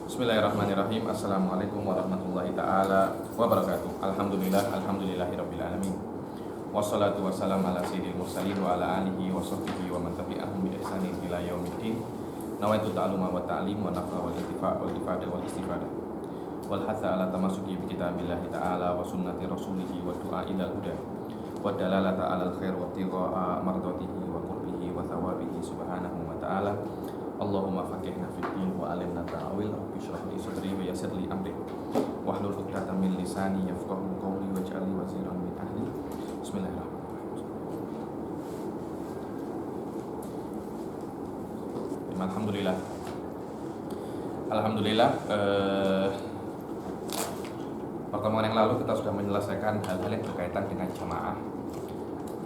Bismillahirrahmanirrahim. Assalamualaikum warahmatullahi ta'ala wabarakatuh. Alhamdulillahirabbil alamin. Wassalatu wassalamu ala sayyidil mursalin wa ala alihi wa sahbihi wa man tabi'ahum bi ihsanin ila yaumiddin. Nawaitu ta'alluma wa ta'lim wa nafa wal intifa' wal ifada wal istifadah. Wal hatha ala tamasuki bi kitabillahi ta'ala wa sunnati rasulihi wa du'a ila huda. Wa dalalata ala al khair wa tiqa'a mardatihi wa qurbihi wa thawabihi subhanahu wa ta'ala. Allahumma faqihna fid din wa alimna ta'awil. Rabbi shrah li sadri wa yassir li amri wahlul 'uqdatam min lisani yafqahu qawli waj'alni waziran min ahli. Bismillahirrahmanirrahim. Alhamdulillah. Pertemuan yang lalu kita sudah menyelesaikan hal-hal yang berkaitan dengan jamaah.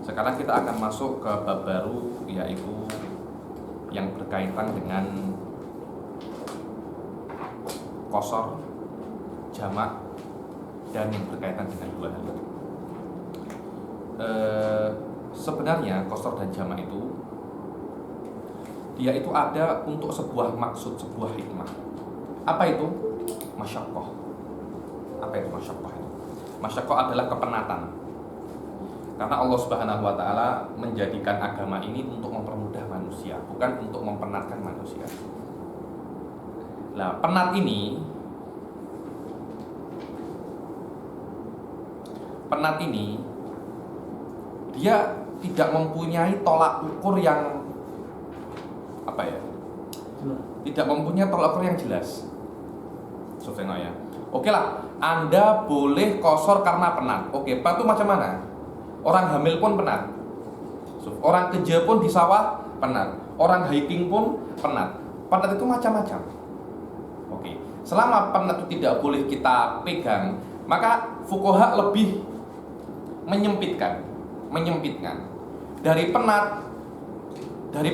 Sekarang kita akan masuk ke bab baru, yaitu yang berkaitan dengan qashar, jamak, dan yang berkaitan dengan dua hal. Sebenarnya qashar dan jamak itu dia itu ada untuk sebuah maksud, sebuah hikmah. Apa itu? Masyaqqah. Apa itu masyaqqah? Masyaqqah adalah kepenatan. Karena Allah Subhanahu wa ta'ala menjadikan agama ini untuk mempermudah manusia, bukan untuk mempenatkan manusia. Nah, penat ini dia tidak mempunyai tolak ukur yang tidak mempunyai tolak ukur yang jelas. Soalnya ya. Oke lah, Anda boleh qashar karena penat. Oke, itu macam mana? Orang hamil pun penat, orang kerja pun di sawah penat, orang hiking pun penat. Penat itu macam-macam. Oke, selama penat itu tidak boleh kita pegang, maka fuqaha lebih menyempitkan. Dari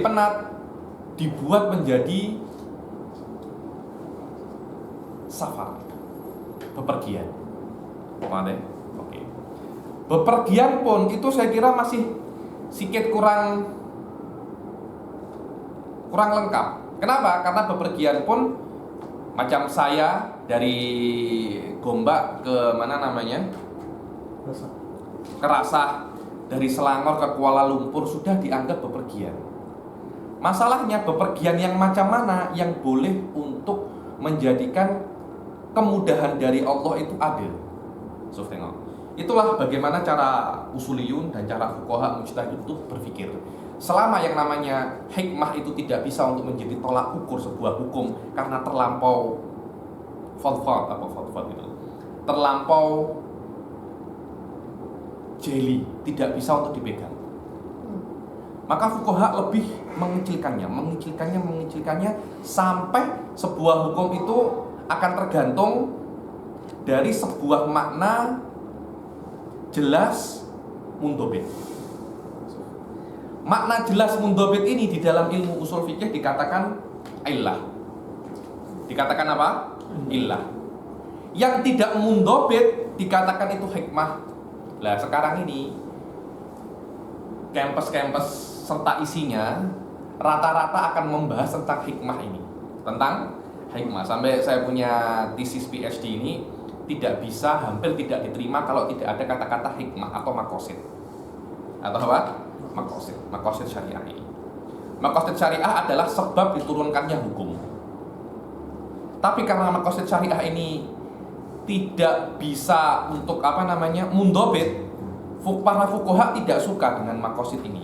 penat dibuat menjadi safar, bepergian. Oke. Bepergian pun itu saya kira masih sedikit kurang lengkap. Kenapa? Karena bepergian pun macam saya dari Gombak ke mana namanya? Kerasah, dari Selangor ke Kuala Lumpur sudah dianggap bepergian. Masalahnya bepergian yang macam mana yang boleh untuk menjadikan kemudahan dari Allah itu adil. So, tengok. Itulah bagaimana cara usuliyun dan cara fuqaha mujtahid itu berpikir. Selama yang namanya hikmah itu tidak bisa untuk menjadi tolak ukur sebuah hukum karena terlampau fadfad itu, terlampau jeli, tidak bisa untuk dipegang, maka fuqaha lebih mengecilkannya sampai sebuah hukum itu akan tergantung dari sebuah makna jelas mundobit. Makna jelas mundobit ini di dalam ilmu usul fikih dikatakan illah. Dikatakan apa? Illah. Yang tidak mundobit dikatakan itu hikmah. Nah, sekarang ini kampus-kampus serta isinya rata-rata akan membahas tentang hikmah ini. Tentang hikmah. Sampai saya punya tesis PhD ini hampir tidak diterima kalau tidak ada kata-kata hikmah atau maqasid. Atau apa? Maqasid syariah ini. Maqasid syariah adalah sebab diturunkannya hukum. Tapi karena maqasid syariah ini tidak bisa untuk mundobit, para fuqaha tidak suka dengan maqasid ini.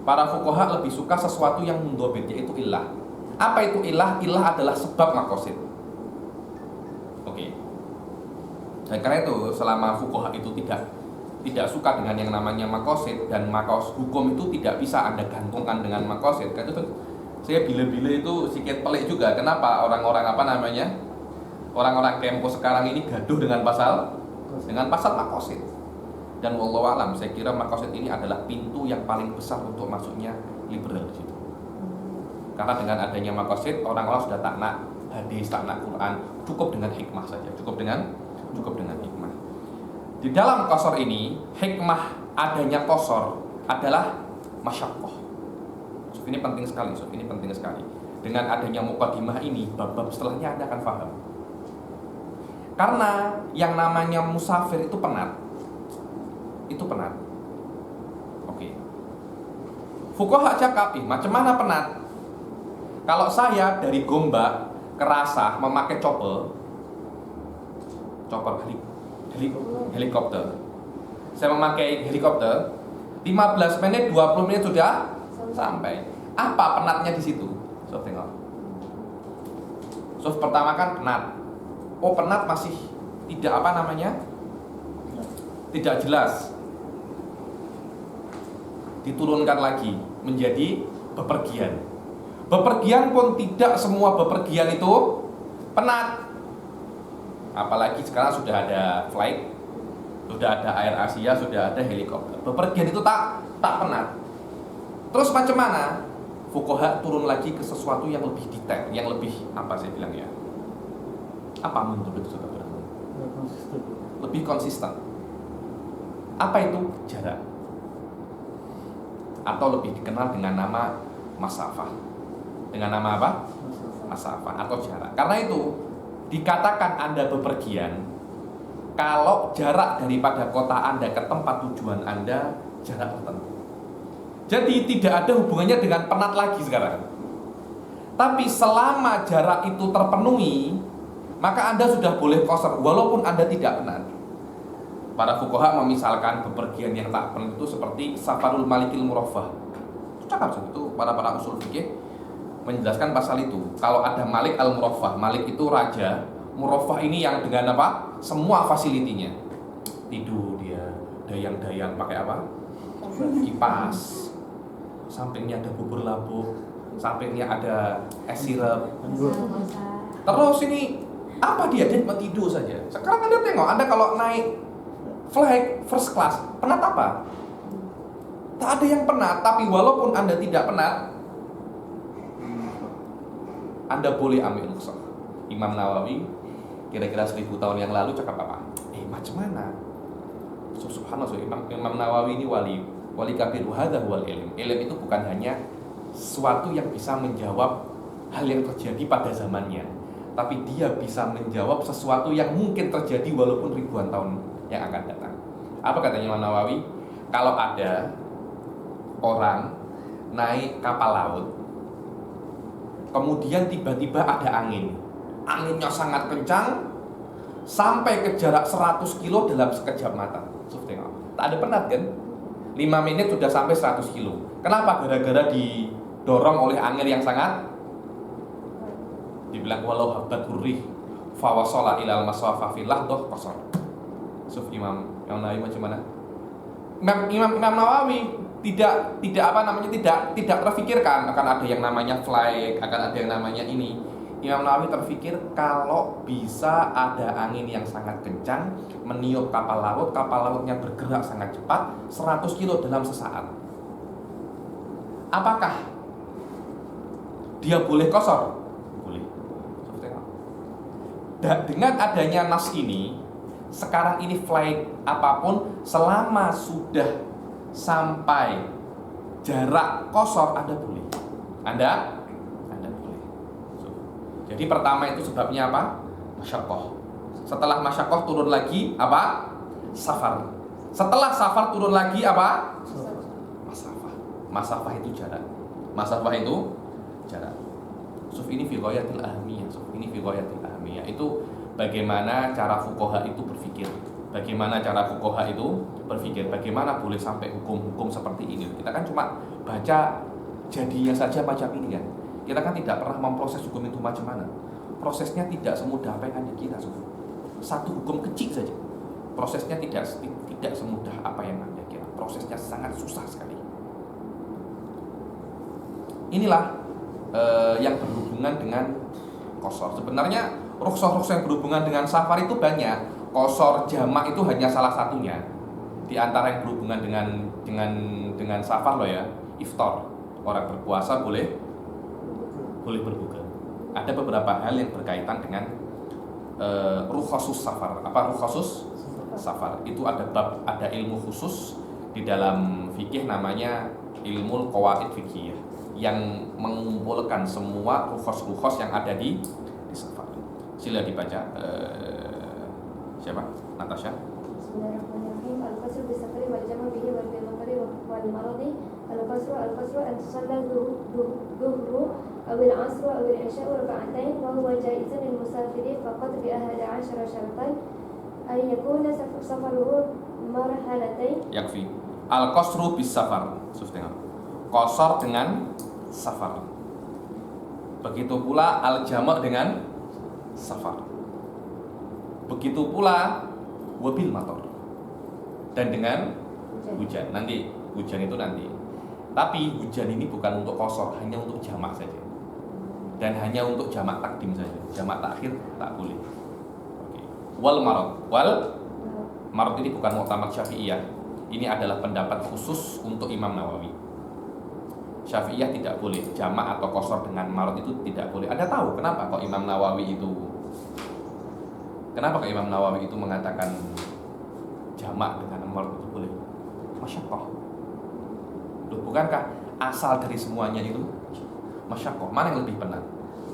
Para fuqaha lebih suka sesuatu yang mundobit, yaitu illah. Apa itu illah? Illah adalah sebab maqasid. Oke. Dan karena itu selama fuqaha itu tidak suka dengan yang namanya maqasid, dan hukum itu tidak bisa Anda gantungkan dengan maqasid. Kan itu saya bila-bila itu sedikit pelik juga. Kenapa orang-orang orang-orang kampus sekarang ini gaduh dengan pasal maqasid. Dan wallahu alam, saya kira maqasid ini adalah pintu yang paling besar untuk masuknya liberal di situ. Karena dengan adanya maqasid, orang-orang sudah tak nak hadis, tak nak Quran, cukup dengan hikmah saja, cukup dengan hikmah. Di dalam qashar ini, hikmah adanya qashar adalah masyaqqah. Ini penting sekali. dengan adanya mukadimah ini, bab-bab setelahnya Anda akan paham. Karena yang namanya musafir itu penat. Itu penat. Oke. Fuqaha cakap, macam mana penat? Kalau saya dari Gombak ke Rasah memakai chopper helikopter. Saya memakai helikopter 15 menit, 20 menit sudah sampai. Apa penatnya di situ? So, tengok. So, pertama kan penat. Oh, penat masih tidak apa namanya? Tidak jelas. Diturunkan lagi menjadi bepergian. Bepergian pun tidak semua bepergian itu penat. Apalagi sekarang sudah ada flight, sudah ada Air Asia, sudah ada helikopter. Bepergian itu tak penat. Terus macam mana? Fuqaha turun lagi ke sesuatu yang lebih detail, yang lebih apa saya bilang ya? Apa menurut saudara? Lebih konsisten. Apa itu? Jarak. Atau lebih dikenal dengan nama masafah. Dengan nama apa? Masafah atau jarak. Karena itu dikatakan Anda bepergian kalau jarak daripada kota Anda ke tempat tujuan Anda jarak tertentu. Jadi tidak ada hubungannya dengan penat lagi sekarang. Tapi selama jarak itu terpenuhi, maka Anda sudah boleh qashar walaupun Anda tidak penat. Para fuqaha memisalkan bepergian yang tak penat itu seperti safarul malikil muraffah. Cakap itu para usul fikih menjelaskan pasal itu. Kalau ada malik al muraffah, malik itu raja, muraffah ini yang dengan apa? Semua fasilitinya. Tidur dia, dayang-dayang pakai apa? Kipas. Sampingnya ada bubur labuk, sampingnya ada es sirup. Terus ini apa dia cuma tidur saja. Sekarang Anda tengok, Anda kalau naik flight first class, penat apa? Tak ada yang penat, tapi walaupun Anda tidak penat, Anda boleh ambil rukhsah. Imam Nawawi kira-kira 1000 tahun yang lalu cakap apa? Macam mana? Subhanallah, Imam Nawawi ini wali kabir, hadza huwal ilm. Ilm itu bukan hanya sesuatu yang bisa menjawab hal yang terjadi pada zamannya, tapi dia bisa menjawab sesuatu yang mungkin terjadi walaupun ribuan tahun yang akan datang. Apa katanya Imam Nawawi? Kalau ada orang naik kapal laut, kemudian tiba-tiba ada angin, anginnya sangat kencang sampai ke jarak 100 kilo dalam sekejap mata. Tengok, tak ada penat kan? 5 menit sudah sampai 100 kilo. Kenapa? Gara-gara didorong oleh angin yang sangat, dibilang walau habat hurrih fawasala ilal maswafa filah doh qasar. Imam Nawawi macam mana? Imam Nawawi tidak terfikirkan akan ada yang namanya flight, akan ada yang namanya ini. Imam Nawawi terfikir kalau bisa ada angin yang sangat kencang meniup kapal lautnya bergerak sangat cepat 100 kilo dalam sesaat. Apakah dia boleh qashar? Boleh. Dengan adanya nas ini, sekarang ini flight apapun selama sudah sampai jarak qashar Anda boleh. Anda boleh. Jadi pertama itu sebabnya apa? Masyaqqah. Setelah masyaqqah turun lagi apa? Safar. Setelah safar turun lagi apa? Masafah. Masafah itu jarak. Masafah itu jarak. Ini fi ghayatil ahmiyah. Ini fi ghayatil ahmiyah. Itu bagaimana cara fuqaha itu berpikir. Bagaimana cara fuqaha itu berpikir. Bagaimana boleh sampai hukum-hukum seperti ini. Kita kan cuma baca jadinya saja macam ini kan. Kita kan tidak pernah memproses hukum itu macam mana. Prosesnya tidak semudah apa yang Anda kira. Satu hukum kecil saja, prosesnya tidak semudah apa yang Anda kira. Prosesnya sangat susah sekali. Inilah yang berhubungan dengan qashar. Sebenarnya rukhsah-rukhsah yang berhubungan dengan safar itu banyak. Qashar jamak itu hanya salah satunya. Di antara yang berhubungan dengan safar loh ya. Iftar. Orang berpuasa boleh berbuka. Ada beberapa hal yang berkaitan dengan rukhasus safar. Apa rukhasus safar? Itu ada ilmu khusus di dalam fikih namanya ilmu qawaid fiqhiyah. yang mengumpulkan semua rukhos-rukhos yang ada di safar. Sila dibaca. Siapa? Natasha. Bismillahirrahmanirrahim. Al-qasru bis-safari wal jam'u bihi wal bil-mafari wal maradi. Al-qasru an tusalla dhuhru aw al-'asru aw al-'isha'u rak'atain wa huwa jaizun lil musafiri faqat bi 11 syartan ay yakuna safaruhu marhalatain. Yakfi. Al-qasru bis-safar. Tengok. Qasar dengan safar. Begitu pula al-jama' dengan safar. Begitu pula wabil mator. Dan dengan hujan. Nanti hujan itu nanti. Tapi hujan ini bukan untuk qasar, hanya untuk jamak saja. Dan hanya untuk jamak takdim saja. Jamak takhir tak boleh. Oke. Wal marad ini bukan mu'tamad Syafi'iyah. Ini adalah pendapat khusus untuk Imam Nawawi. Syafi'iyah tidak boleh jamak atau qasar dengan marad itu tidak boleh. Anda tahu kenapa kok Imam Nawawi itu mengatakan jamak dengan marad itu boleh? Masyaqqah. Loh, bukankah asal dari semuanya itu masyaqqah? Mana yang lebih penat?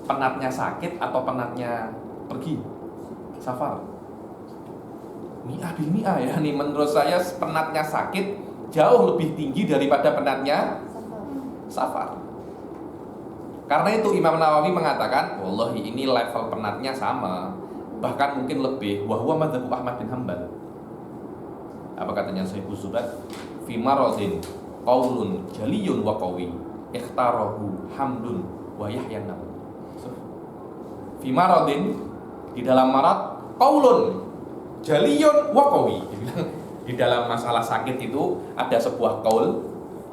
Penatnya sakit atau penatnya pergi safar? Mi'ah bil mi'ah ya. Nih menurut saya penatnya sakit jauh lebih tinggi daripada penatnya safar. Karena itu Imam Nawawi mengatakan, wallahi ini level penatnya sama, bahkan mungkin lebih. Wa huwa madzhabu Ahmad bin Hanbal. Apa katanya Syaikh Zubair? Fi maradin qaulun jaliyun wa qawi ikhtarahu Hamdun wa Yahya Nawawi. Fi maradin, di dalam marad, qaulun jaliyun wa qawi. Di dalam masalah sakit itu ada sebuah qaul,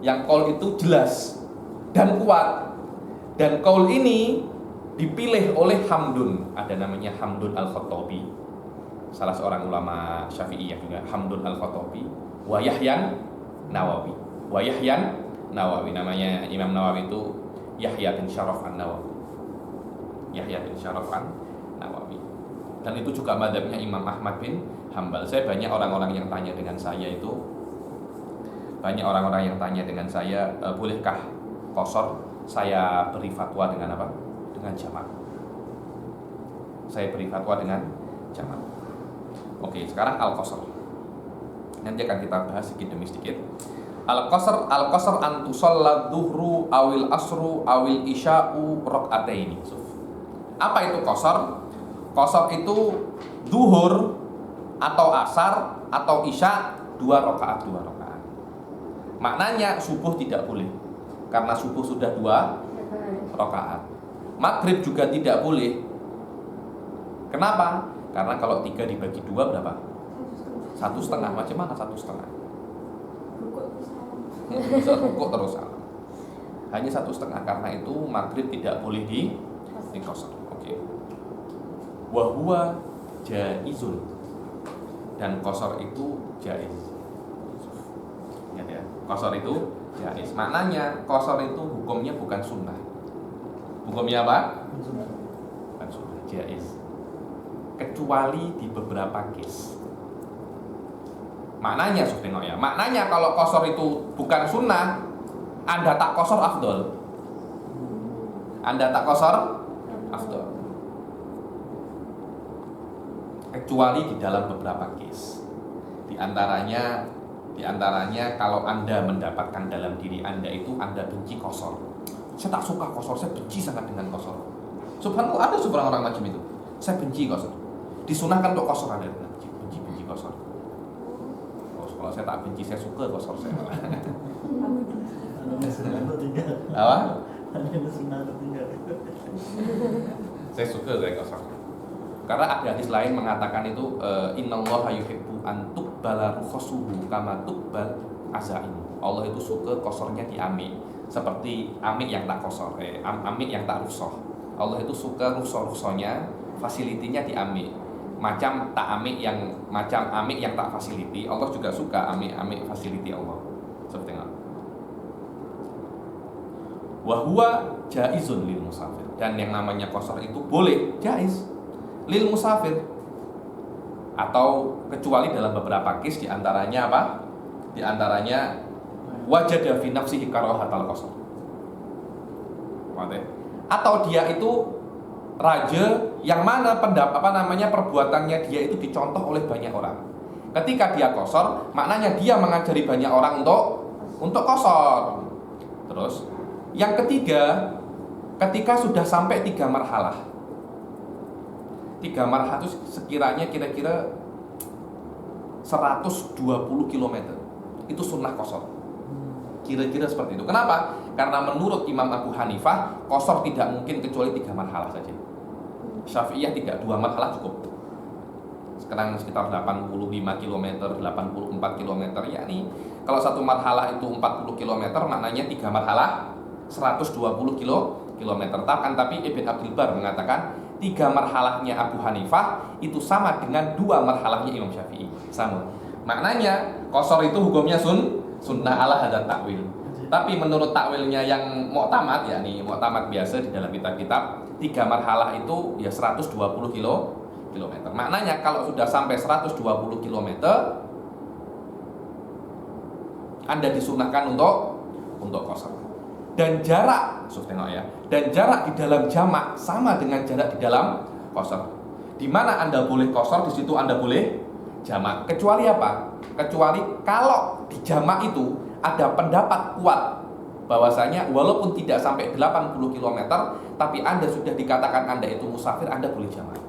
yang qaul itu jelas dan kuat. Dan qaul ini dipilih oleh Hamdun. Ada namanya Hamdun Al-Khattabi, salah seorang ulama Syafi'iyah juga, Hamdun Al-Khattabi, wa Yahya Nawawi. Wa Yahya Nawawi, namanya Imam Nawawi itu Yahya bin Syaraf An-Nawawi. Yahya bin Syaraf An-Nawawi. Dan itu juga mazhabnya Imam Ahmad bin Hanbal. Banyak orang-orang yang tanya dengan saya, bolehkah qasar? Saya beri fatwa dengan apa? Dengan jamak. Oke, sekarang al-qasar. Nanti akan kita bahas sedikit demi sedikit. Al-qasar an tusalla dhuhru awil asru awil isya'u rak'ataini. Apa itu qasar? Qasar itu duhur atau asar atau isya 2 rakaat. Maknanya subuh tidak boleh, karena subuh sudah 2 rakaat. Maghrib juga tidak boleh. Kenapa? Karena kalau 3 dibagi 2 berapa? 1,5. Macam mana 1,5? Rukuk terus salam. Hanya 1,5. Karena itu maghrib tidak boleh di qasar. Oke. Wa huwa jaizun. Dan qasar itu jaiz. Ingat ya, qasar itu jaiz. Maknanya qasar itu hukumnya bukan sunnah. Hukumnya apa? Bukan sunnah, jaiz. Kecuali di beberapa case. Maknanya tengok ya. Maknanya kalau qasar itu bukan sunnah, Anda tak qasar afdol. Kecuali di dalam beberapa case. Di antaranya kalau Anda mendapatkan dalam diri Anda itu Anda benci qasar. Saya tak suka qasar, saya benci sangat dengan qasar. Subhanallah, ada seorang orang macam itu. Saya benci qasar. Disunahkan untuk qasar, Anda benci qasar. Kalau saya tak benci, saya suka qasar saya. Apa? Saya suka saya qasar. Karena ada hadis lain mengatakan itu innallaha yuhibbu an tuqbala rukhsuhu kama tuqbal azaim. Allah itu suka qasarnya diambil seperti amik yang tak qasar, amik yang tak rukhsah. Allah itu suka rukhsah-rukhsahnya, fasilitinya diambil. Macam amik yang tak fasiliti, Allah juga suka amik fasiliti Allah. Seperti itu. Wa huwa jaizun lil musafir. Dan yang namanya qasar itu boleh, jaiz lil musafir, atau kecuali dalam beberapa case, di antaranya apa? Di antaranya wajada fi nafsihi karahatal qasar. Atau dia itu raja yang mana perbuatannya dia itu dicontoh oleh banyak orang. Ketika dia qasar, maknanya dia mengajari banyak orang untuk qasar. Terus yang ketiga, ketika sudah sampai 3 marhalah. 3 marhalah itu sekiranya kira-kira 120 km. Itu sunnah qasar. Kira-kira seperti itu. Kenapa? Karena menurut Imam Abu Hanifah, qasar tidak mungkin kecuali 3 marhalah saja. Syafi'iyah tidak, 2 marhalah cukup. Sekarang sekitar 85 km, 84 km. Yakni kalau satu marhalah itu 40 km, maknanya 3 marhalah 120 km. Tapi Ibn Abdul Bar mengatakan 3 marhalahnya Abu Hanifah itu sama dengan 2 marhalahnya Imam Syafi'i. Sama. Maknanya qasar itu hukumnya sunnah ala hadzal takwil. Tapi menurut takwilnya yang mu'tamad, yakni mu'tamad biasa di dalam kitab-kitab, 3 marhalah itu ya 120 km. Maknanya kalau sudah sampai 120 km, Anda disunahkan untuk qasar. Dan jarak, tengok ya. Dan jarak di dalam jamak sama dengan jarak di dalam qasar. Di mana Anda boleh qasar, di situ Anda boleh jamak. Kecuali apa? Kecuali kalau di jamak itu ada pendapat kuat bahwasanya walaupun tidak sampai 80 km, tapi Anda sudah dikatakan Anda itu musafir, Anda boleh jamak.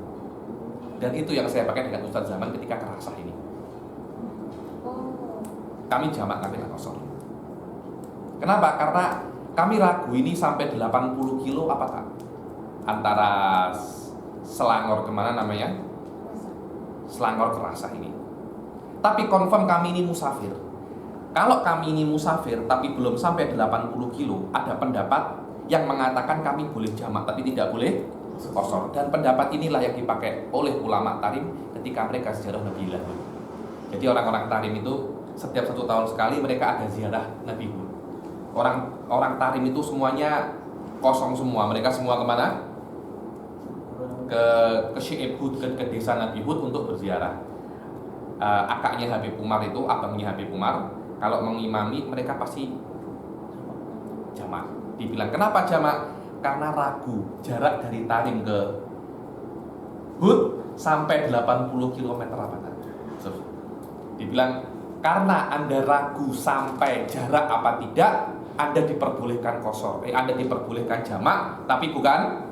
Dan itu yang saya pakai dengan Ustaz Zaman ketika kerasah ini. Kami jamak, kami tidak qasar. Kenapa? Karena kami ragu ini sampai 80 kilo apa tak? Antara Selangor kemana namanya? Selangor kerasah ini. Tapi confirm kami ini musafir. Kalau kami ini musafir tapi belum sampai 80 kilo, ada pendapat yang mengatakan kami boleh jamak tapi tidak boleh qasar. Dan pendapat inilah yang dipakai oleh ulama Tarim ketika mereka ziarah Nabi Hud. Jadi orang-orang Tarim itu setiap 1 tahun sekali mereka ada ziarah Nabi Hud. Orang Tarim itu semuanya kosong semua. Mereka semua kemana? Ke Syi'ib Hud, ke desa Nabi Hud untuk berziarah. Akaknya Habib Umar itu, abangnya Habib Umar, kalau mengimami mereka pasti jamak. Dibilang kenapa jamak? Karena ragu jarak dari Tarim ke Hud sampai 80 km apa tak? So, dibilang karena Anda ragu sampai jarak apa tidak, Anda diperbolehkan qasar. Anda diperbolehkan jamak tapi bukan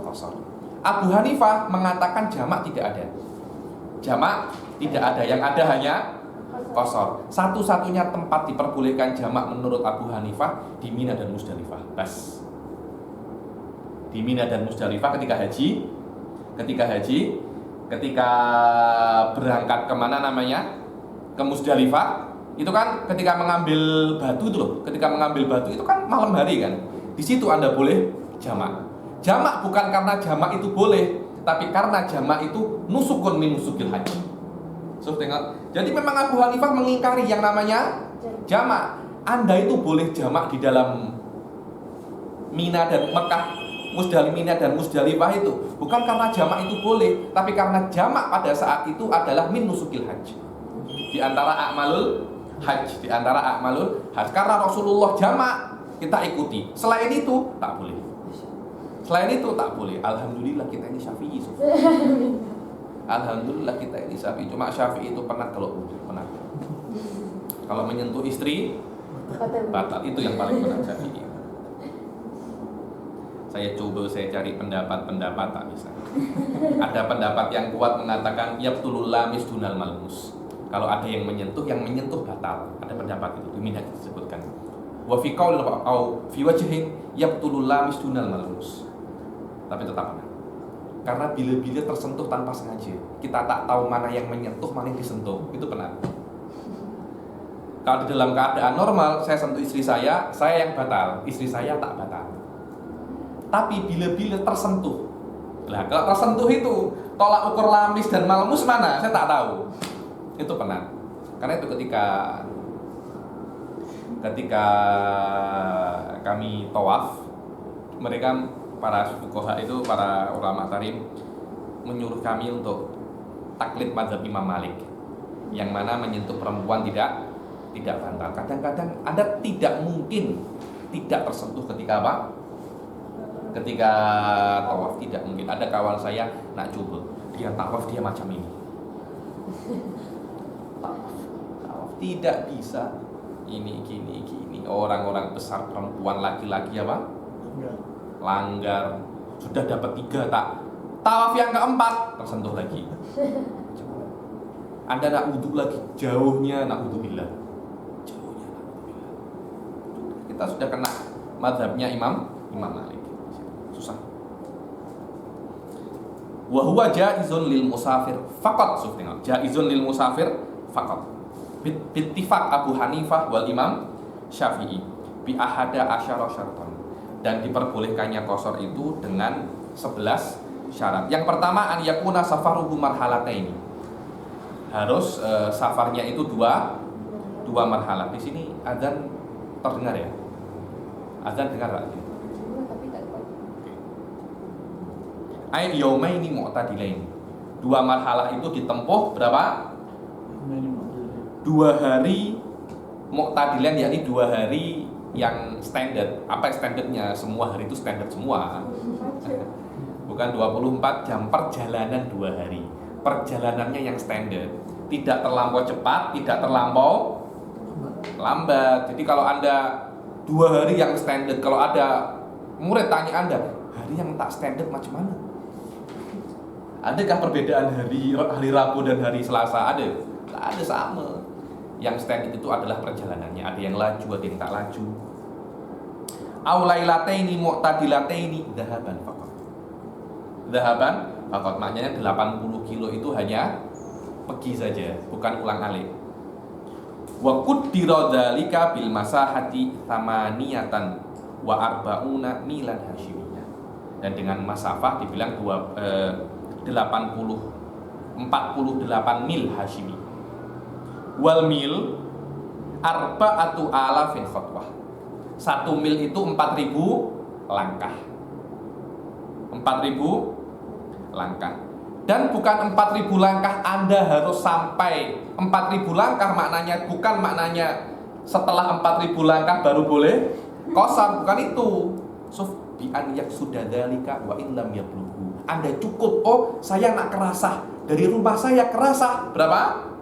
qasar. Abu Hanifah mengatakan jamak tidak ada. Jamak tidak ada, yang ada hanya qasar. Satu-satunya tempat diperbolehkan jamak menurut Abu Hanifah di Mina dan Musdalifah. Bas. Di Mina dan Musdalifah ketika haji, ketika berangkat kemana namanya? Ke Musdalifah, itu kan ketika mengambil batu itu loh. Ketika mengambil batu itu kan malam hari kan. Di situ Anda boleh jamak. Jamak bukan karena jamak itu boleh, tapi karena jamak itu nusukun min nusukil haji. So, tengok. Jadi memang Abu Hanifah mengingkari yang namanya jamak. Anda itu boleh jamak di dalam Mina dan Mekah, Mina dan Musdalifah itu bukan karena jamak itu boleh, tapi karena jamak pada saat itu adalah min nusukil haji. Di antara a'malul hajj, karena Rasulullah jamak kita ikuti. Selain itu tak boleh. Alhamdulillah kita ini Syafi'i. Alhamdulillah kita ini Syafi'i. Cuma Syafi'i itu penat kalau menyentuh istri batal. Itu yang paling penat Syafi'i. Saya cari pendapat tak bisa. Ada pendapat yang kuat mengatakan yabtulul lamis dunal malmus. Kalau ada yang menyentuh batal. Ada pendapat itu, minhaj disebutkan. Wa fi qaulin au fi wajhin yabtulul lamis dunal malmus. Tapi tetap benar. Karena bila-bila tersentuh tanpa sengaja, kita tak tahu mana yang menyentuh, mana yang disentuh. Itu benar. Kalau di dalam keadaan normal, saya sentuh istri saya yang batal, istri saya tak batal. Tapi bila-bila tersentuh, lah kalau tersentuh itu tolak ukur lamis dan malmus mana? Saya tak tahu. Itu benar. Karena itu ketika kami tawaf, mereka para fuqaha itu, para ulama tarim menyuruh kami untuk taklid mazhab Imam Malik, yang mana menyentuh perempuan tidak batal. Kadang-kadang Anda tidak mungkin tidak tersentuh ketika apa? ketika tawaf? Tidak mungkin. Ada kawan saya nak coba, dia tawaf dia macam ini. Tawaf tidak bisa. Ini gini. Orang-orang besar, perempuan, laki-laki apa? Langgar. Sudah dapat 3 tak. Tawaf yang keempat tersentuh lagi. Anda nak wudhu lagi, jauhnya nak wudhu billah. Kita sudah kena mazhabnya Imam Malik. Susah. Wa huwa jaizun lil musafir faqat. Tengok, jaizun lil musafir faqat. Bittifaq Abu Hanifah wal Imam Syafi'i bi ahada asyara syaratan. Dan diperbolehkannya qasar itu dengan 11 syarat. Yang pertama, an yakuna safaruhu marhalataini. Harus safarnya itu dua marhalah. Di sini azan terdengar ya? Azan dengar tak? Tapi tak kuat. Ai yaumaini mu'tadilain. 2 marhalah itu ditempuh berapa? 2 hari mu'tadilain, yakni 2 hari yang standar. Apa standarnya? Semua hari itu standar semua. Bukan 24 jam, perjalanan 2 hari. Perjalanannya yang standar, tidak terlampau cepat, tidak terlampau lambat. Jadi kalau Anda 2 hari yang standar, kalau ada murid tanya Anda, hari yang tak standar macam mana? Adakah perbedaan hari Rabu dan hari Selasa? Ada? Tak ada, sama. Yang standar itu adalah perjalanannya. Ada yang laju, ada yang tak laju. Aulailataini mu'tadilataini dhahaban faqat. Dhahaban faqat, maknanya 80 kilo itu hanya pergi saja, bukan ulang-alik. Wa qaddira dzalika bil masahati thamaniyatan wa arba'una milan hasyimiyah. Dan dengan masafah dibilang 48 mil Hashimi. Wal mil arba'atu alafin khutwah. 1 mil itu 4.000 langkah. 4.000 langkah. Dan bukan 4.000 langkah Anda harus sampai 4.000 langkah, maknanya bukan maknanya setelah 4.000 langkah baru boleh qasar, bukan itu. Bi an yaksuda dzalika wa in lam yablughu. Anda cukup, oh saya nak kerasah, dari rumah saya kerasah berapa?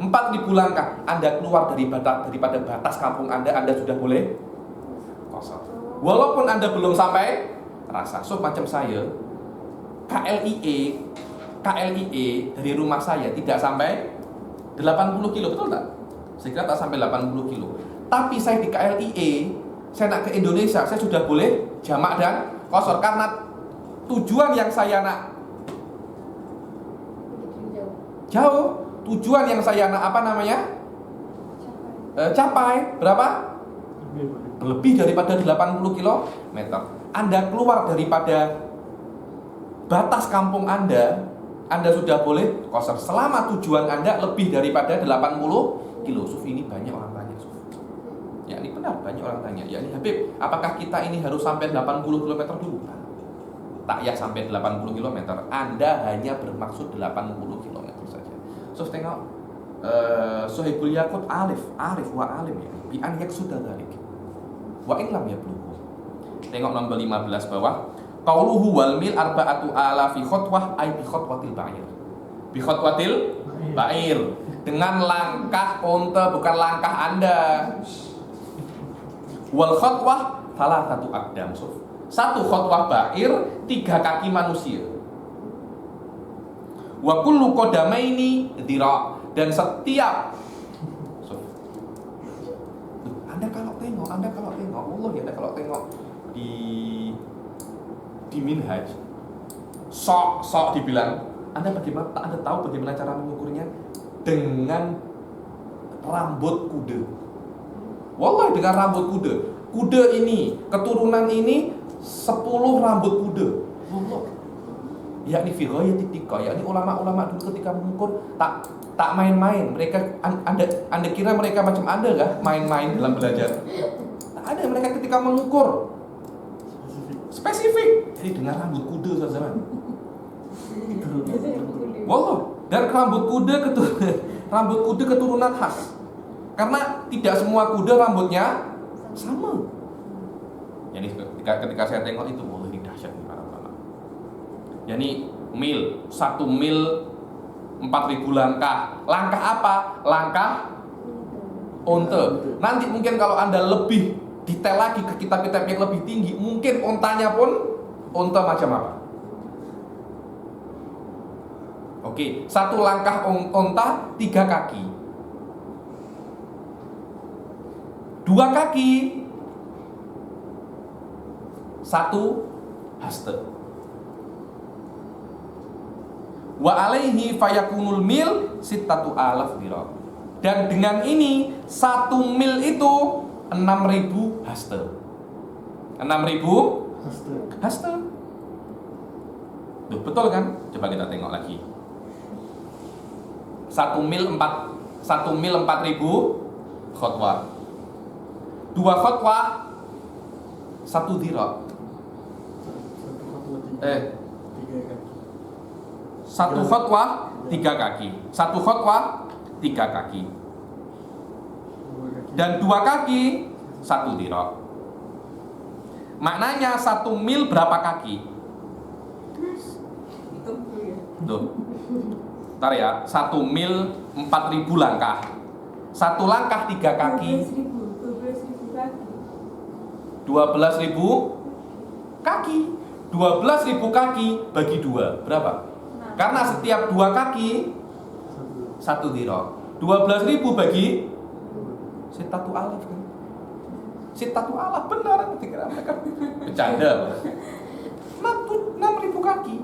4.000 langkah. Anda keluar daripada batas kampung Anda sudah boleh qasar. Walaupun Anda belum sampai kerasah. So macam saya, KLIE dari rumah saya tidak sampai 80 kilo, betul tak? Saya kira tak sampai 80 kilo. Tapi saya di KLIE, saya nak ke Indonesia, saya sudah boleh jamak dan qasar karena tujuan yang saya nak jauh. Tujuan yang saya nak capai berapa? Lebih daripada 80 km. Anda keluar daripada batas kampung Anda sudah boleh qasar selama tujuan Anda lebih daripada 80 kilo. Suf, ini banyak orang tanya, Suf. Ya, ini benar banyak orang tanya. Ya, ini Habib, apakah kita ini harus sampai 80 km dulu? Tak ya sampai 80 km. Anda hanya bermaksud 80 km saja. Suf, tengok Sohibul Yaqut arif wa alim ya. Bi an yaksuda dzalik. Wa in lam yablughu. Tengok nomor 15 bawah. Qauluhu wal mil arba'atu alafi khutwah ay bi khutwatil ba'ir. Bi khutwatil ba'ir, dengan langkah unta, bukan langkah Anda. Wal khutwah thalathatu aqdam. Satu khutwah ba'ir, 3 kaki manusia. Wa kullu qadamaini dhira', dan setiap Anda kalau tengok Allah ya, Anda kalau tengok di Minhaj sok dibilang, Anda tahu bagaimana cara mengukurnya? Dengan rambut kuda. Wallahi, dengan rambut kuda. Kuda ini, keturunan ini 10 rambut kuda. Allah. Yakni fi ghayati tiqa, yakni ulama-ulama dulu ketika mengukur tak main-main. Mereka Anda kira mereka macam Anda kah main-main dalam belajar? Tak ada, mereka ketika mengukur spesifik. Jadi dengan rambut kuda, saudara. Wallah, dan rambut kuda keturunan khas. Karena tidak semua kuda rambutnya sama. Yani ketika saya tengok itu, wah ini dahsyat nih para ulama. Yani mil, 1 mil 4.000 langkah. Langkah apa? Langkah unta. Nanti mungkin kalau Anda lebih detail lagi ke kitab-kitab yang lebih tinggi, mungkin untanya pun unta macam apa? Oke, 1 langkah unta 3 kaki. 2 kaki 1 haste. Wa alaihi fayakunul mil 6.000 dirham. Dan dengan ini 1 mil itu 6.000 haste. 6.000 haste. Duh, betul kan? Coba kita tengok lagi. 1 mil 4.000 khotwah. 2 khotwah 1 dirham. 1 khotwah 3 kaki. 1 khotwah 3 kaki. Dan 2 kaki 1 dirham. Maknanya 1 mil berapa kaki? Tuh. Ntar ya, 1 mil 4.000 langkah. 1 langkah 3 kaki 12.000 kaki. 12.000 kaki bagi 2 berapa? Karena setiap 2 kaki 1 dirham. 12.000 bagi 1.000 kan? 1.000 benar, dikira mereka bercanda. 6.000 kaki.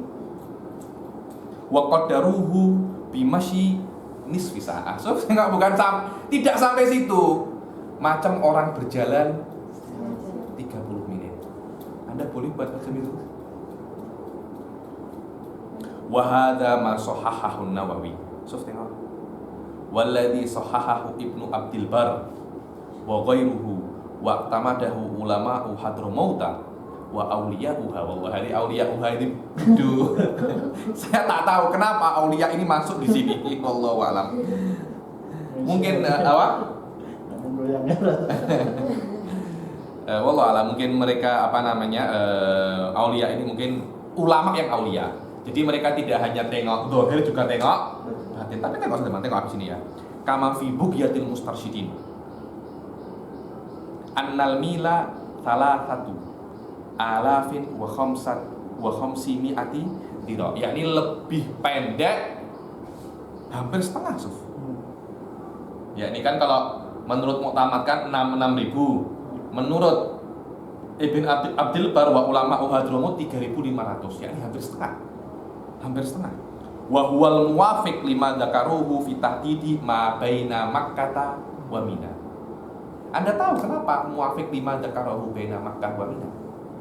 Wa qaddaruhu bimasyi nisfi sa'ah. So, bukan tidak sampai situ. Macam orang berjalan 30 menit. Anda boleh buat macam itu? Wa hadza ma sahahahu Nawawi. So, tengok. Walladzi sahahahu Ibnu Abdul Bar wa ghairuhu wa tamadahu ulama'u Hadramauta wa auliya'uha. Wallahi auliya'uha ini saya tak tahu kenapa aulia ini masuk di sini. Wallahu alam. Mungkin apa? Wallahu alam, mungkin mereka aulia ini mungkin ulama yang aulia. Jadi mereka tidak hanya tengok zahir, juga tengok batin. Tapi tengok teman, tengok di sini ya. Kama fi bughyatil mustarsyidin. Annal mila salasatu alafin wa khamsimi'ati dirham. Yakni lebih pendek hampir setengah suf. Ya ini kan kalau menurut Mu'tamad kan 6.000. Menurut Ibn Abdul Bar wa ulama Hadramut 3.500. Yakni hampir setengah. Hampir setengah. Wa huwal muwafiq lima dzakaruhu fi tahdidi ma baina Makkah wa Mina. Anda tahu kenapa muwafiq lima dzakaruhu baina Makkah wa Mina?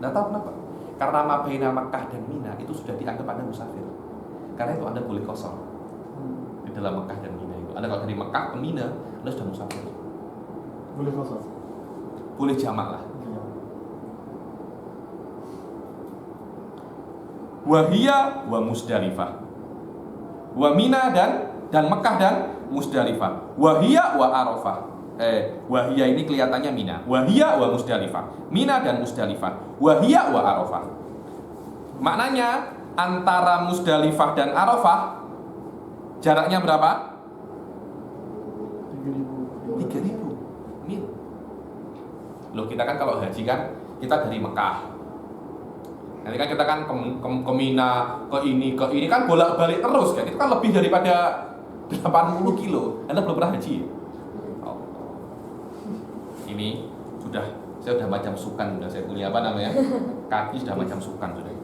Anda tahu kenapa? Karena ma baina Makkah dan Mina itu sudah dianggap Anda musafir. Karena itu Anda boleh qashar di dalam Makkah dan Mina itu. Anda kalau dari Makkah ke Mina, Anda sudah musafir. Boleh qashar. Boleh jamak lah. Wahia wa Musdalifah, wa Mina dan Mekah dan Musdalifah, wahia wa Arafah. Wahia ini kelihatannya Mina, wahia wa Musdalifah, Mina dan Musdalifah, wahia wa Arafah. Maknanya antara Musdalifah dan Arafah jaraknya berapa? 3.000 mil. Loh, kita kan kalau haji kan kita dari Mekah. Nanti kan kita kan ke Mina, ke ini kan bolak-balik terus kan. Itu kan lebih daripada 80 kilo. Anda belum pernah haji? Oh. Ini saya sudah macam sukan, saya punya apa namanya? Kaki sudah macam sukan sudah.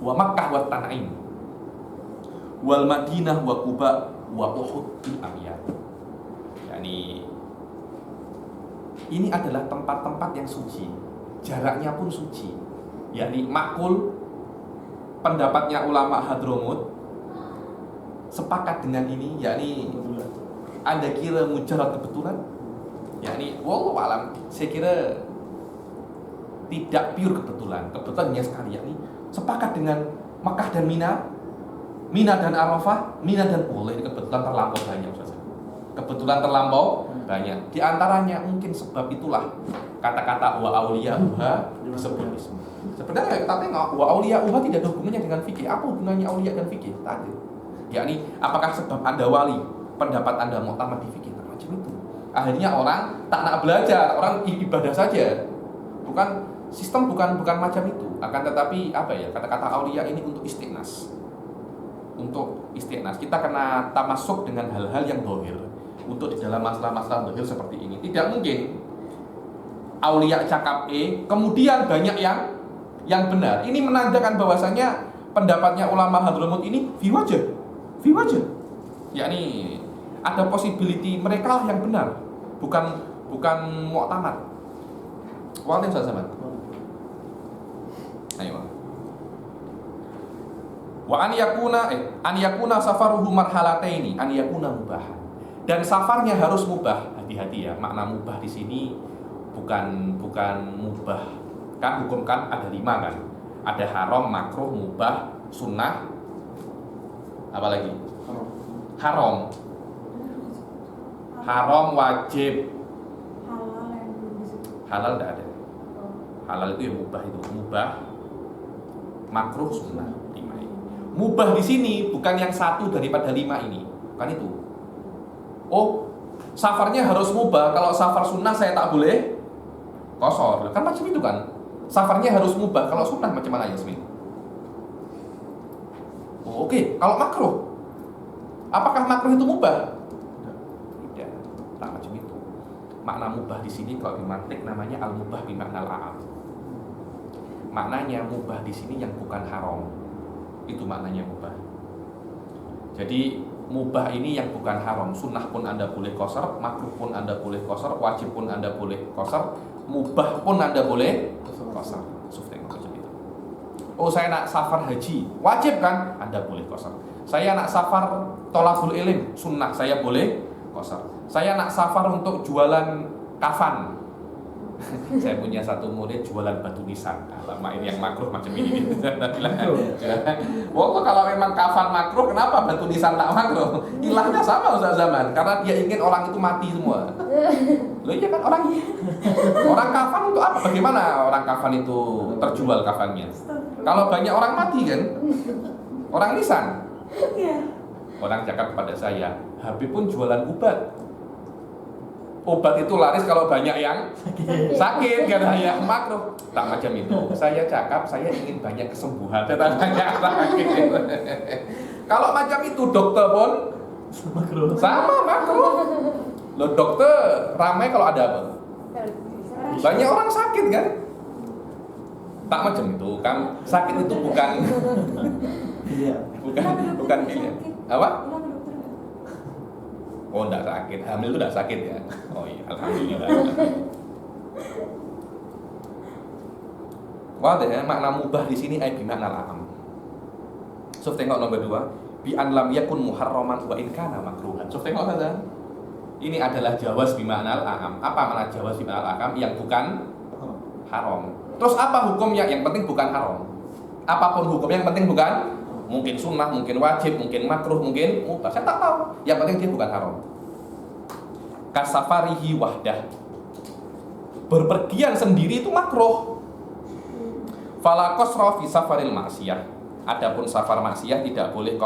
Wa Makkah wa Tan'im. Wal Madinah wa Quba wa Uhud bil Amyat. Yani ini adalah tempat-tempat yang suci. Jaraknya pun suci. Yakni makul pendapatnya ulama Hadramut sepakat dengan ini, yakni Anda kira mujarrad kebetulan? Yakni wallahu alam, saya kira tidak pure kebetulan. Kebetulannya sekali, yakni sepakat dengan Makkah dan Mina, Mina dan Arafah, Mina dan boleh kebetulan terlampau banyak saja. Kebetulan terlampau banyak. Di antaranya mungkin sebab itulah kata-kata wa auliya'uha disebut ism. Sebenarnya kita tengok wa auliya'uha tidak ada hubungannya dengan fikih. Apa hubungannya auliya dan fikih? Tadi. Yakni apakah sebab Anda wali, pendapat Anda muktamad di fikih? Macam itu. Akhirnya orang tak nak belajar, orang ibadah saja. Bukan sistem bukan macam itu. Akan tetapi apa ya? Kata-kata auliya ini untuk istiqnas. Untuk istiqnas kita kena tamasuk dengan hal-hal yang dohir. Untuk di dalam masalah-masalah dohir seperti ini tidak mungkin aulia cakap kemudian banyak yang benar. Ini menandakan bahwasanya pendapatnya ulama Hadramut ini fi wajah, yakni ada possibility mereka lah yang benar, bukan muktamad. Walin sama. Ayo. Wa an yakuna safaruhu marhalataini an yakuna mubahan. Dan safarnya harus mubah. Hati-hati ya, makna mubah di sini bukan mubah. Kan hukum kan ada 5 kan. Ada haram, makruh, mubah, sunnah. Apa lagi? Haram. Haram wajib. Halal enggak ada. Halal itu ya mubah itu. Mubah, makruh, sunnah. 5 ini. Mubah di sini bukan yang satu daripada 5 ini. Bukan itu. Oh, safarnya harus mubah. Kalau safar sunnah saya tak boleh qasar. Kan macam itu kan. Safarnya harus mubah. Kalau sunnah macam mana Yasmin? Oh, oke. Kalau makruh, apakah makruh itu mubah? Tidak. Tak macam itu. Makna mubah di sini kalau di mantik namanya al-mubah bi makna al-'am. Maknanya mubah di sini yang bukan haram. Itu maknanya mubah. Jadi mubah ini yang bukan haram. Sunnah pun Anda boleh qasar, makruh pun Anda boleh qasar, wajib pun Anda boleh qasar, mubah pun Anda boleh qasar. Tengok macam itu. Oh, saya nak safar haji, wajib kan? Anda boleh qasar. Saya nak safar thalabul ilm, sunnah, saya boleh qasar. Saya nak safar untuk jualan kafan. Saya punya satu murid jualan batu nisan. Lama ini yang makruh macam ini. Wah, kalau memang kafan makruh, kenapa batu nisan tak makruh? Ilahnya sama Ustaz Zaman, karena dia ingin orang itu mati semua. Loh iya kan, orang kafan untuk apa? Bagaimana orang kafan itu terjual kafannya? Kalau banyak orang mati kan? Orang nisan. Orang cakap kepada saya, Habib pun jualan obat. Obat itu laris kalau banyak yang sakit, karena yang makruh. Tak macam itu. Saya cakap, saya ingin banyak kesembuhan. Saya banyak sakit. Kalau macam itu dokter pun sama makruh. Loh, dokter ramai kalau ada apa? Banyak orang sakit kan? Tak macam itu kan? Sakit itu bukan pilihan. Apa? Oh, enggak sakit. Hamil itu enggak sakit ya? Oh iya, alhamdulillah. Wah, deh, makna mubah di sini ai bi makna al-'am. So, tengok nomor 2, bi an lam yakun muharraman wa in kana makruhan. So, tengok saja. Ini adalah jawaz bi makna al-'am. Apa makna jawaz bi makna al-'am? Yang bukan haram. Terus apa hukumnya? Yang penting bukan haram. Apapun hukumnya yang penting bukan, mungkin sunnah, mungkin wajib, mungkin makruh, mungkin mubah. Saya tak tahu. Yang penting dia bukan haram. Kasafarihi wahdah. Berpergian sendiri itu makruh. Fala qasra fi safaril maksiyah. Adapun safar maksiyah tidak boleh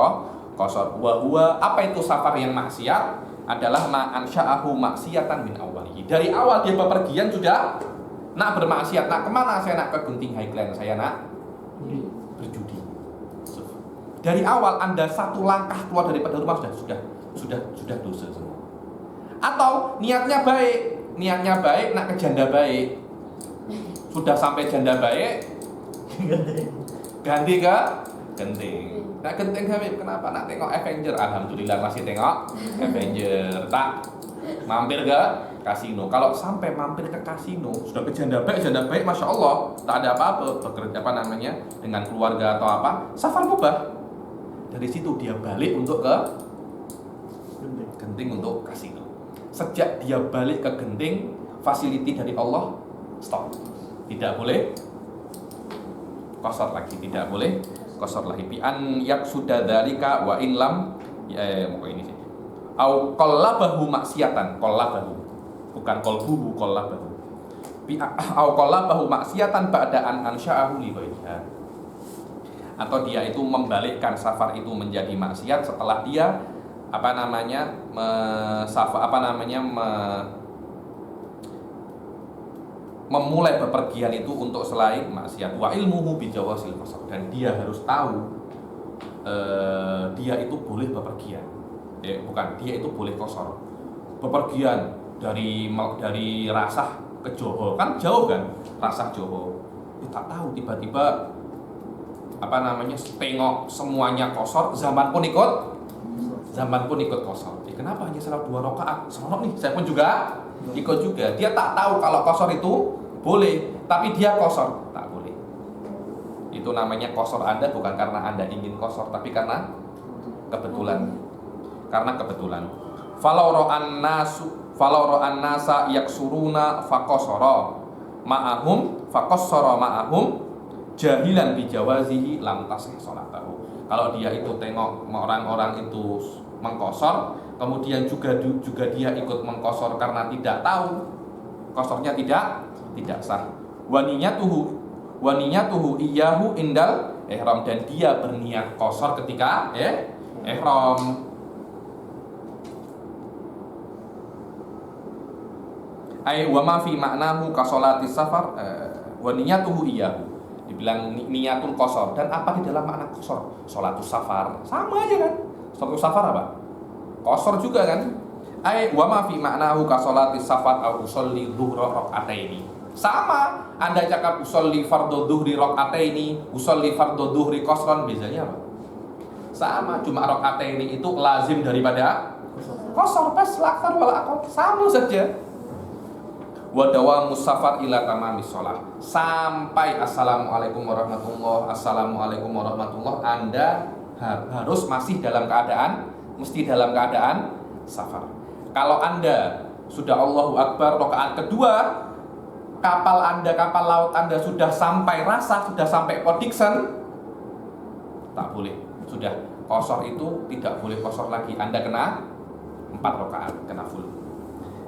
qasar. Wa huwa, apa itu safar yang maksiat? Adalah ma ansha'ahu maksiyatan min awwalihi. Dari awal dia bepergian sudah nak bermaksiat. Nak kemana? Saya nak ke Genting Highland. Saya nak berjudi. Dari awal Anda satu langkah keluar daripada rumah sudah dosa semua. Atau niatnya baik nak ke janda baik. Sudah sampai janda baik, ganti ke Genting. Nak Genting Habib, kenapa? Nak tengok Avenger. Alhamdulillah masih tengok Avenger. Tak mampir ke kasino. Kalau sampai mampir ke kasino, sudah ke janda baik, masya Allah, tak ada apa-apa, bekerja dengan keluarga atau apa, safar mubah. Dari situ dia balik untuk ke Genting untuk kasino. Sejak dia balik ke Genting, fasiliti dari Allah stop. Tidak boleh qasar lagi, tidak boleh qasar lagi. Bi an yaqsuda dzalika wa in lam ini sih. Au qallabahu maksiatan, qallabahu. bukan qalbuhu qallabahu. Au qallabahu maksiatan ba'da'an ansha'ahu li ghairiha. Atau dia itu membalikkan safar itu menjadi maksiat setelah dia memulai bepergian itu untuk selain maksiat. Wa ilmuhu bijawasil qasar, dan dia harus tahu dia itu boleh bepergian. Bukan, dia itu boleh qasar. Bepergian dari Rasah ke Johor, kan jauh kan? Rasah Johor. Tak tahu tiba-tiba tengok semuanya qasar, zaman pun ikut qasar. Kenapa hanya salat 2 rakaat? Seronok nih, saya pun juga ikut juga. Dia tak tahu kalau qasar itu boleh, tapi dia qasar, tak boleh. Itu namanya qasar Anda bukan karena Anda ingin qasar, tapi karena kebetulan. Karena kebetulan. Falau ra'an nasa yaksuruna faqasara ma'ahum jahilan bijawazihi lam tasih salatahu. Kalau dia itu tengok orang-orang itu mengqasar, kemudian juga dia ikut mengqasar karena tidak tahu, qasornya tidak sah. Wa niyatuhu iyyahu indal ihram, dan dia berniat qasar ketika ihram. Ai wa ma fi ma'nahu ka sholati safar wa niyatuhu iyyahu. Dibilang niatul qasar, dan apa di dalam makna qasar? Sholatus safar. Sama aja kan? Sholatus safar apa? Qasar juga kan? Ai wa ma fi ma'nahu ka sholati safar au usolli dhuhra rak'ataini. Sama, Anda cakap usolli fardhu dhuhri rak'ataini, usolli fardhu dhuhri qasran, bezanya apa? Sama, cuma rak'ataini itu lazim daripada qasar, pas lakar wala aqal, sama saja. Wa dawamus safar ila tamamis shalah, sampai assalamualaikum warahmatullah, assalamualaikum warahmatullah, Anda harus mesti dalam keadaan safar. Kalau Anda sudah Allahu Akbar rakaat kedua, kapal laut Anda sudah sampai Rasah, sudah sampai Port Dickson, tak boleh. Sudah qasar itu tidak boleh qasar lagi. Anda kena 4 rakaat, kena full.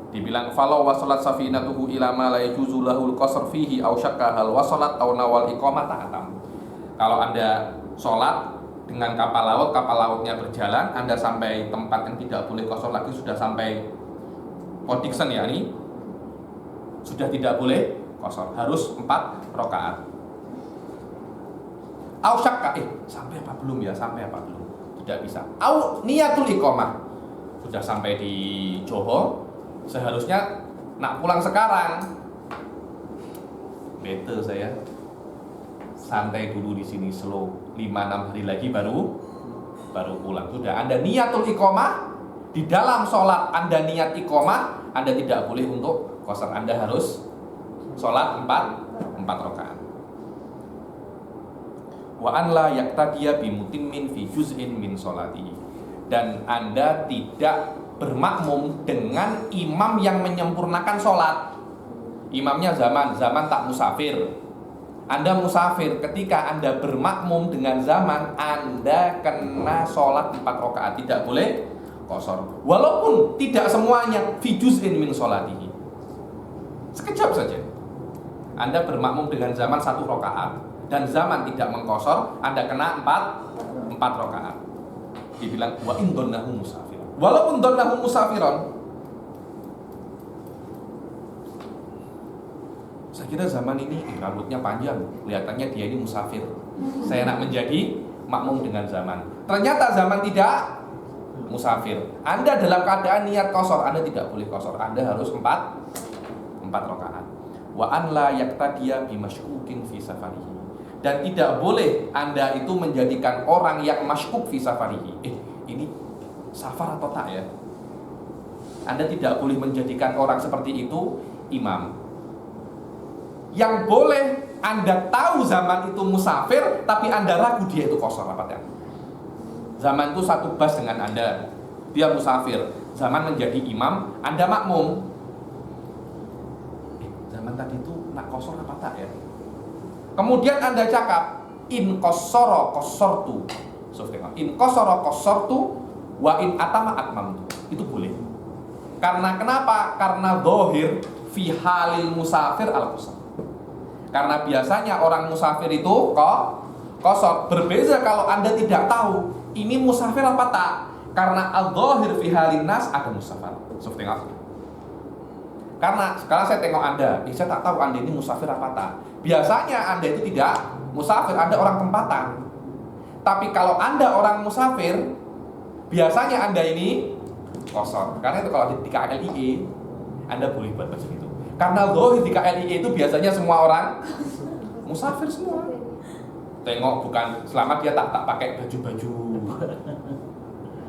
Dibilang falau wasalat safinatuhu ila ma la yajuzu lahul qasr fihi aw syakka hal wasalat aw nawal iqamata atam. Kalau Anda sholat dengan kapal lautnya berjalan, Anda sampai tempat yang tidak boleh qasar lagi, sudah sampai Port Dickson, ya, ini sudah tidak boleh qasar, harus 4 rakaat. Aw syakka, sampai apa belum? Tidak bisa. Aw niyatul iqamah, sudah sampai di Johor, seharusnya nak pulang sekarang. Bete saya. Santai dulu di sini, slow. 5-6 hari lagi baru pulang. Sudah Anda niyatul iqamah, di dalam sholat Anda niat iqamah, Anda tidak boleh untuk qasar. Anda harus sholat 4 rakaat. Wa an la yaqtadiya bi mutimmin fi juz'in min sholatihi, dan Anda tidak bermakmum dengan imam yang menyempurnakan sholat. Imamnya zaman tak musafir, Anda musafir. Ketika Anda bermakmum dengan zaman, Anda kena sholat 4 rakaat, tidak boleh qasar. Walaupun tidak semuanya fi juz'in min sholatihi, sekejap saja. Anda bermakmum dengan zaman 1 rakaat dan zaman tidak mengqasar, Anda kena 4 rakaat. Dibilang wa in dhannahu musafir, walaupun dhannahu musafiron. Saya kira zaman ini rambutnya panjang, kelihatannya dia ini musafir. Saya nak menjadi makmum dengan zaman. Ternyata zaman tidak musafir. Anda dalam keadaan niat qasar, Anda tidak boleh qasar. Anda harus 4 rakaat. Wa an la yaqtadiya bi masykukin fi safarihi, dan tidak boleh Anda itu menjadikan orang yang masykuk fi safarihi. Ini safar atau tak ya? Anda tidak boleh menjadikan orang seperti itu imam. Yang boleh, Anda tahu zaman itu musafir, tapi Anda ragu dia itu qasar apa ya? Zaman itu satu bas dengan Anda, dia musafir. Zaman menjadi imam, Anda makmum. Zaman tadi itu nak qasar apa tak ya? Kemudian Anda cakap in qasara qasartu. In qasara qasartu wa in atama atmamtu. Itu boleh. Karena kenapa? Karena zahir fi halil musafir al-qasar. Karena biasanya orang musafir itu qasar. Berbeda kalau Anda tidak tahu ini musafir apa tak. Karena al-zahir fi halin nas ada musafir. So, tengok. Karena sekarang saya tengok Anda, saya tak tahu Anda ini musafir apa tak. Biasanya Anda itu tidak musafir, Anda orang tempatan. Tapi kalau Anda orang musafir, biasanya Anda ini qasar. Karena itu kalau di KLIE Anda boleh buat macam itu. Karena zahir di KLIE itu biasanya semua orang musafir semua. Tengok, bukan selama dia tak pakai baju-baju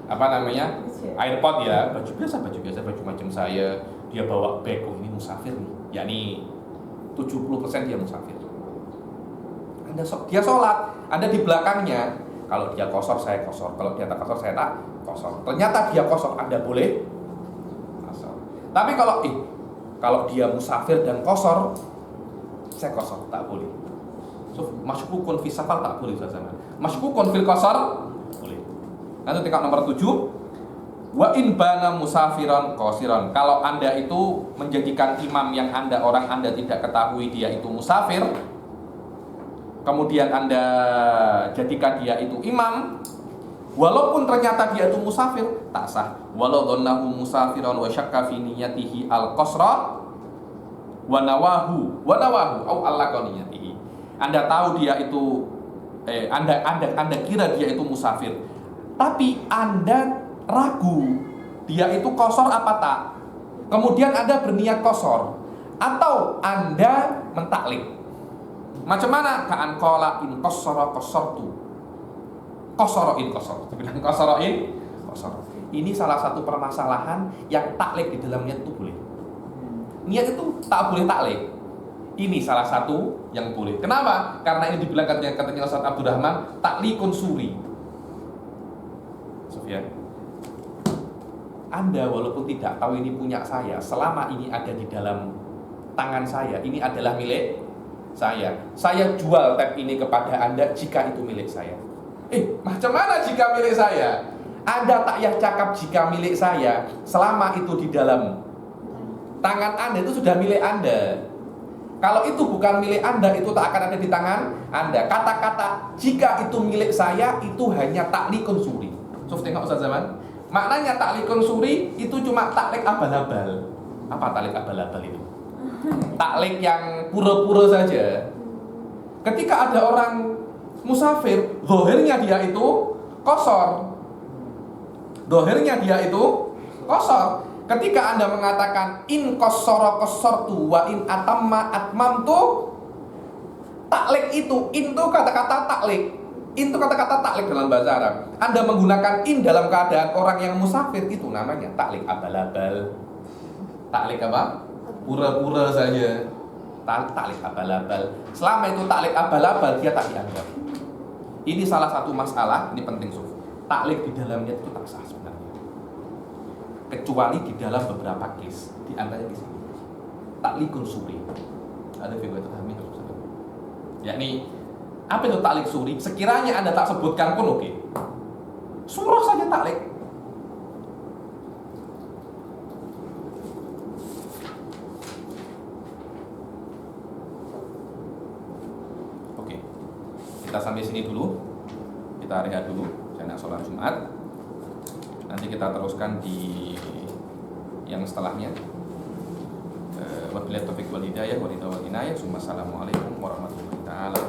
apa namanya, airpod ya, baju biasa, baju macam saya, dia bawa bag, oh ini musafir nih, yakni 70% dia musafir. Dia sholat, Anda di belakangnya, kalau dia qasar saya qasar, kalau dia tak qasar saya tak qasar. Ternyata dia qasar, Anda boleh qasar. Tapi kalau dia musafir dan qasar, saya qasar, tak boleh. So, masykukun fi safar tak boleh sama. Masykukun fil qasar boleh. Nanti tingkat nomor 7. Wa in bana musafiran qasiran. Kalau Anda itu menjadikan imam yang orang Anda tidak ketahui dia itu musafir, kemudian Anda jadikan dia itu imam, walaupun ternyata dia itu musafir, tak sah. Walau dhannahu musafiran wa syakka fi niyyatihi al-qasra wa nawahu au allaka niyyatihi. Anda tahu dia itu Anda kira dia itu musafir, tapi Anda ragu dia itu qasar apa tak. Kemudian Anda berniat qasar, atau Anda mentaklik. Macam mana? Ka'an qala in qassara qassartu. Qassara in qassartu. Bilang qassara in qassar. Ini salah satu permasalahan yang taklik di dalam niat itu boleh. Niat itu tak boleh taklik. Ini salah satu yang boleh. Kenapa? Karena ini dibilang katanya Ustaz Abdurrahman, taklikun suri. Sofyan, Anda walaupun tidak tahu ini punya saya, selama ini ada di dalam tangan saya, ini adalah milik saya. Saya jual tab ini kepada Anda jika itu milik saya. Macam mana jika milik saya? Anda tak payah cakap jika milik saya, selama itu di dalam tangan Anda itu sudah milik Anda. Kalau itu bukan milik Anda, itu tak akan ada di tangan Anda. Kata-kata jika itu milik saya itu hanya taklikun suri. So, tengok Ustaz Zaman. Maknanya taklikun suri itu cuma taklik abal-abal. Apa taklik abal-abal itu? Taklik yang pura-pura saja. Ketika ada orang musafir, zahirnya dia itu qasar. Zahirnya dia itu qasar. Ketika Anda mengatakan in qassara qassartu wa in atamma atmamtu, taklik itu, in itu kata-kata taklik. In itu kata-kata taklik dalam bahasa Arab. Anda menggunakan in dalam keadaan orang yang musafir, itu namanya taklik abal-abal. Taklik apa? Pura-pura saja. Taklik abal-abal. Selama itu taklik abal-abal, dia tak dianggap. Ini salah satu masalah, ini penting Suf. Taklik di dalamnya itu tak sah sebenarnya. Kecuali di dalam beberapa case, di antaranya di sini. Taklikun suri. Ada figur terhami harus. Yakni apa itu taklik suri? Sekiranya Anda tak sebutkan pun oke. Surah saja taklik. Oke. Kita sampai sini dulu. Kita rehat dulu. Saya nak sholat Jumat. Nanti kita teruskan di yang setelahnya. Wabillahi taufiq wal hidayah wa ridha wal inayah. Assalamualaikum warahmatullahi wabarakatuh.